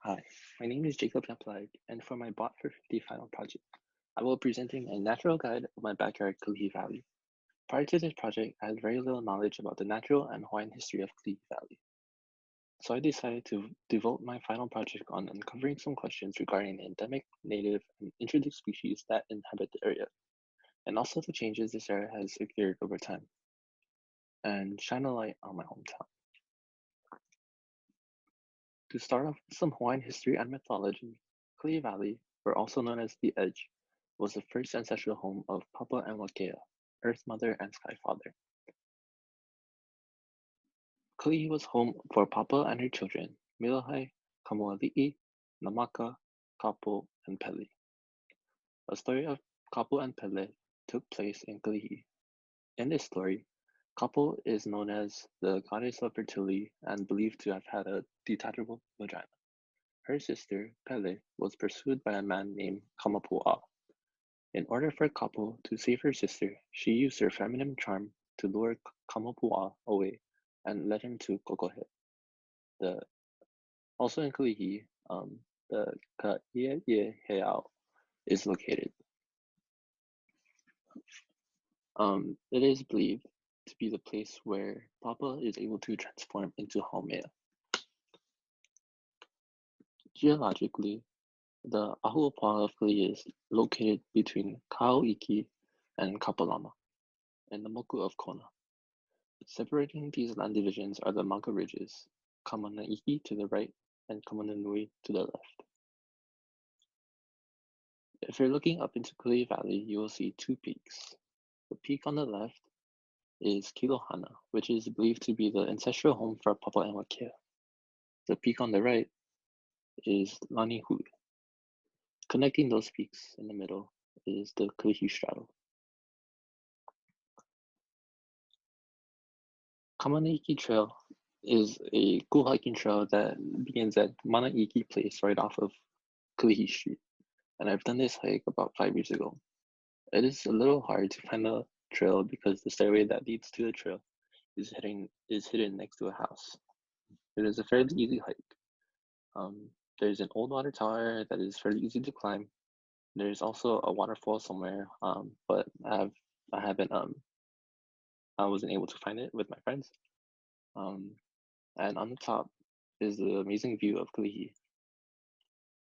Hi, my name is Jacob Yaplag, and for my Bot for 50 final project, I will be presenting a natural guide of my backyard Kalihi Valley. Prior to this project, I had very little knowledge about the natural and Hawaiian history of Kalihi Valley. So I decided to devote my final project on uncovering some questions regarding the endemic, native, and introduced species that inhabit the area, and also the changes this area has occurred over time, and shine a light on my hometown. To start off with some Hawaiian history and mythology, Kalihi Valley, or also known as the Edge, was the first ancestral home of Papa and Wakea, Earth Mother and Sky Father. Kalihi was home for Papa and her children, Milahai, Kamuali'i, Namaka, Kapo, and Pele. A story of Kapo and Pele took place in Kalihi. In this story, Kapo is known as the goddess of fertility and believed to have had a detachable vagina. Her sister, Pele, was pursued by a man named Kamapu'a. In order for Kapo to save her sister, she used her feminine charm to lure Kamapu'a away and led him to Kokohe. The Also in Kalihi, the Ka'ie'eheao is located. It is believed to be the place where Papa is able to transform into Haumea. Geologically, the Ahu'opa'a of Kalihi is located between Kauiki and Kapalama in the Moku of Kona. Separating these land divisions are the Maka Ridges, Kamanaiki to the right and Kamananui to the left. If you're looking up into Kalihi Valley, you will see two peaks. The peak on the left is Kilohana, which is believed to be the ancestral home for Papa and Wakea. The peak on the right is Lanihui. Connecting those peaks in the middle is the Kalihi Straddle. Kamanaiki Trail is a cool hiking trail that begins at Manaiki Place right off of Kalihi Street, and I've done this hike about 5 years ago. It is a little hard to find the trail because the stairway that leads to the trail is hidden next to a house. It is a fairly easy hike. There's an old water tower that is fairly easy to climb. There's also a waterfall somewhere, but I haven't I wasn't able to find it with my friends. Um, and on the top is the amazing view of Kalihi.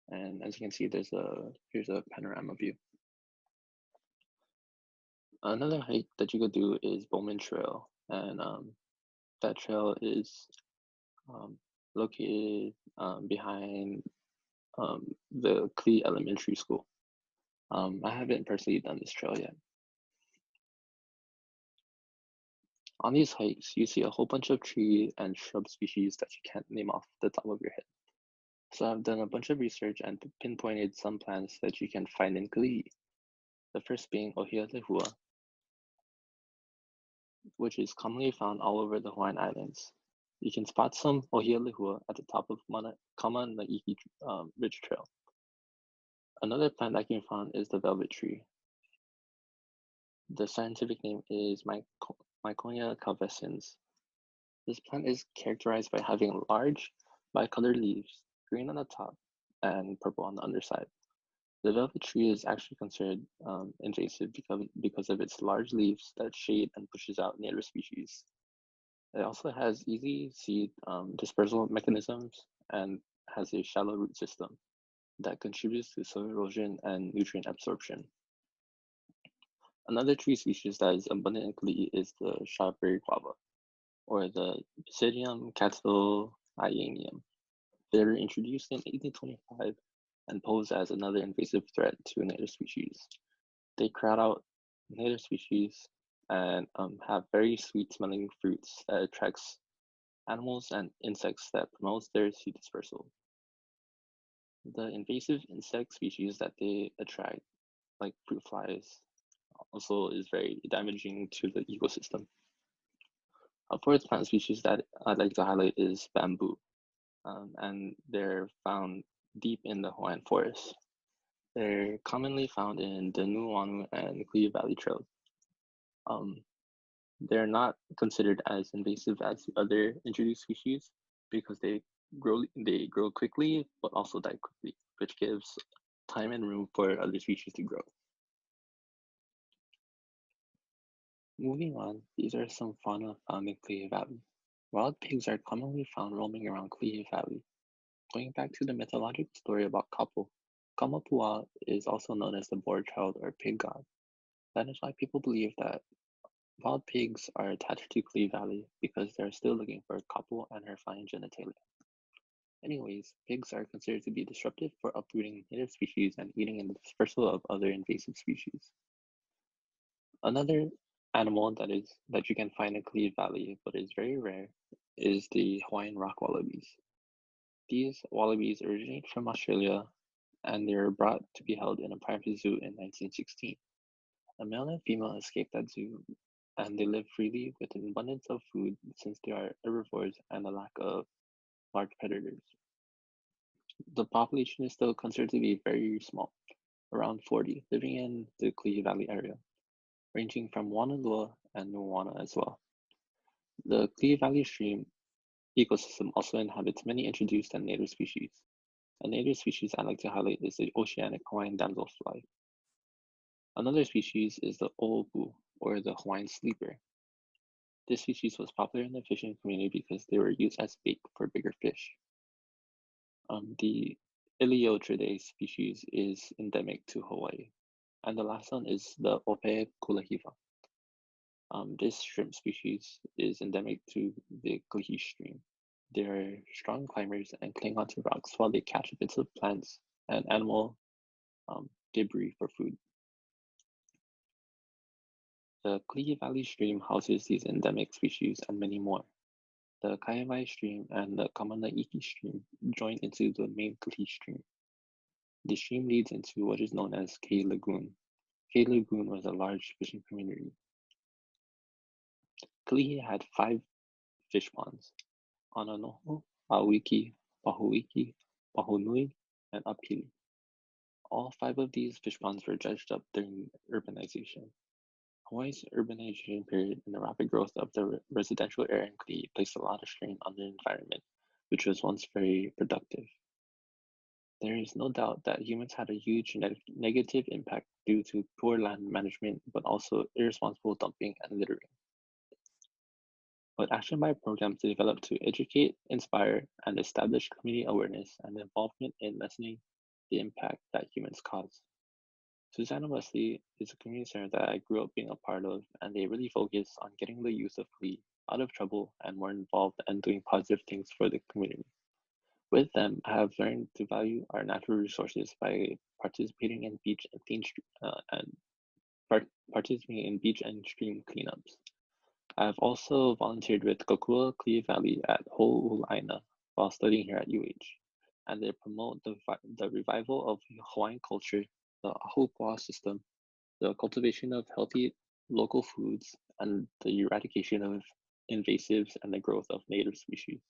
And as you can see, here's a panorama view. Another hike that you could do is Bowman Trail, and that trail is um, located behind the Klee Elementary School. I haven't personally done this trail yet. On these hikes, you see a whole bunch of tree and shrub species that you can't name off the top of your head. So I've done a bunch of research and pinpointed some plants that you can find in Kalihi. The first being Ohia lehua, which is commonly found all over the Hawaiian Islands. You can spot some Ohia lehua at the top of Kamanaiki Ridge Trail. Another plant that can be found is the velvet tree. The scientific name is Myconia calvescens. This plant is characterized by having large, bicolored leaves, green on the top and purple on the underside. The velvet tree is actually considered invasive because of its large leaves that shade and pushes out native species. It also has easy seed dispersal mechanisms and has a shallow root system that contributes to soil erosion and nutrient absorption. Another tree species that is abundant in Kalihi is the shotberry guava, or the Pisidium catulaianium. They were introduced in 1825 and pose as another invasive threat to native species. They crowd out native species and have very sweet-smelling fruits that attracts animals and insects that promotes their seed dispersal. The invasive insect species that they attract, like fruit flies, also is very damaging to the ecosystem. A fourth plant species that I'd like to highlight is bamboo, and they're found deep in the Hawaiian forest. They're commonly found in the Nuuanu and Kalihi Valley trails. Um, they're not considered as invasive as the other introduced species because they They grow quickly, but also die quickly, which gives time and room for other species to grow. Moving on, these are some fauna found in Kalihi Valley. Wild pigs are commonly found roaming around Kalihi Valley. Going back to the mythological story about Kapu, Kamapua is also known as the boar child or pig god. That is why people believe that wild pigs are attached to Kalihi Valley because they're still looking for Kapu and her fine genitalia. Anyways, pigs are considered to be disruptive for uprooting native species and eating in the dispersal of other invasive species. Another animal that you can find in Kalihi Valley, but is very rare, is the Hawaiian rock wallabies. These wallabies originate from Australia and they were brought to be held in a private zoo in 1916. A male and female escaped that zoo and they live freely with an abundance of food since they are herbivores and a lack of large predators. The population is still considered to be very small, around 40, living in the Kalihi Valley area, ranging from Wanalua and Nuuana as well. The Kalihi Valley stream ecosystem also inhabits many introduced and native species. A native species I'd like to highlight is the oceanic Hawaiian damselfly. Another species is the oopu, or the Hawaiian sleeper. This species was popular in the fishing community because they were used as bait for bigger fish. The Iliotridae species is endemic to Hawaii. And the last one is the Ope kulahiva. This shrimp species is endemic to the Kalihi stream. They are strong climbers and cling onto rocks while they catch bits of plants and animal debris for food. The Kalihi Valley stream houses these endemic species and many more. The Kaiawai stream and the Kamanaiki stream join into the main Kalihi stream. The stream leads into what is known as K Lagoon. K Lagoon was a large fishing community. Kalihi had 5 fish ponds: Ananoho, Auiki, Pahuiki, Pahunui, and Apili. All 5 of these fish ponds were dredged up during urbanization. Hawaii's urbanization period and the rapid growth of the residential area in Kalihi placed a lot of strain on the environment, which was once very productive. There is no doubt that humans had a huge negative impact due to poor land management, but also irresponsible dumping and littering. But action by programs developed to educate, inspire, and establish community awareness and involvement in lessening the impact that humans cause. Susanna Wesley is a community center that I grew up being a part of, and they really focus on getting the youth of Kalihi out of trouble and more involved and doing positive things for the community. With them, I have learned to value our natural resources by participating in beach and participating in beach and stream cleanups. I have also volunteered with Kokua Kalihi Valley at Ho'ulaina while studying here at UH, and they promote the revival of Hawaiian culture, the ahupua'a system, the cultivation of healthy local foods, and the eradication of invasives and the growth of native species.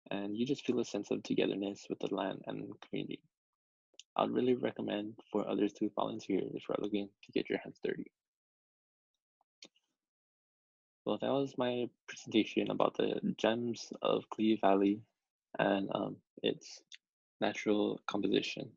And you just feel a sense of togetherness with the land and community. I'd really recommend for others to volunteer if you're looking to get your hands dirty. Well, that was my presentation about the gems of Kalihi Valley and its natural composition.